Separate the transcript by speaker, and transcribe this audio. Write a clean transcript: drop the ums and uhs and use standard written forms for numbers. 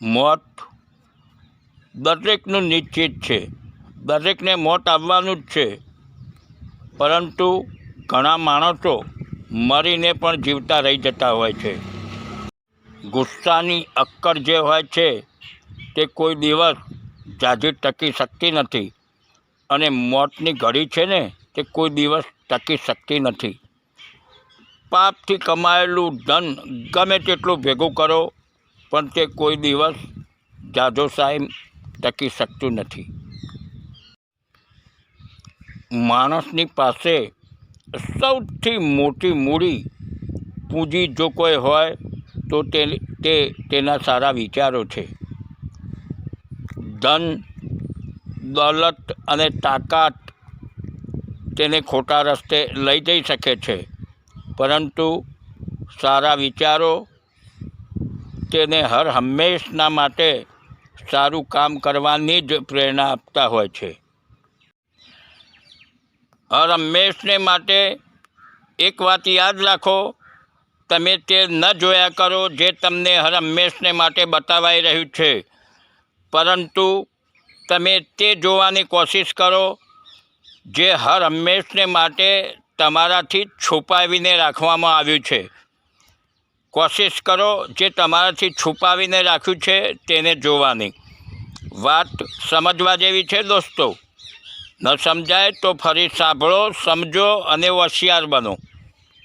Speaker 1: મોત દરેકનું નિશ્ચિત છે, દરેકને મોત આવવાનું જ છે, પરંતુ ઘણા માણસો મરીને પણ જીવતા રહી જતા હોય છે. ગુસ્સાની અક્કર જે હોય છે તે કોઈ દિવસ ઝાઝી ટકી શકતી નથી, અને મોતની ઘડી છે ને તે કોઈ દિવસ ટકી શકતી નથી. પાપથી કમાયેલું ધન ગમે તેટલું ભેગું કરો પણ તે કોઈ દિવસ ઝાઝો ટાઈમ ટકી શકતું નથી. માણસની પાસે સૌથી મોટી મૂડી પૂંજી જો કોઈ હોય તો તેના સારા વિચારો છે. ધન, દોલત અને તાકાત તેને ખોટા રસ્તે લઈ જઈ શકે છે, પરંતુ સારા વિચારો તેને હર હંમેશના માટે સારું કામ કરવાની જ પ્રેરણા આપતા હોય છે. હર હંમેશને માટે એક વાત યાદ રાખો, તમે તે ન જોયા કરો જે તમને હર હંમેશને માટે બતાવાઈ રહ્યું છે, પરંતુ તમે તે જોવાની કોશિશ કરો જે હર હંમેશને માટે તમારાથી છુપાવીને રાખવામાં આવ્યું છે. કોશિશ કરો જે તમારાથી છુપાવીને રાખ્યું છે તેને જોવાની. વાત સમજવા જેવી છે દોસ્તો. ન સમજાય તો ફરી સાંભળો, સમજો અને હોશિયાર બનો.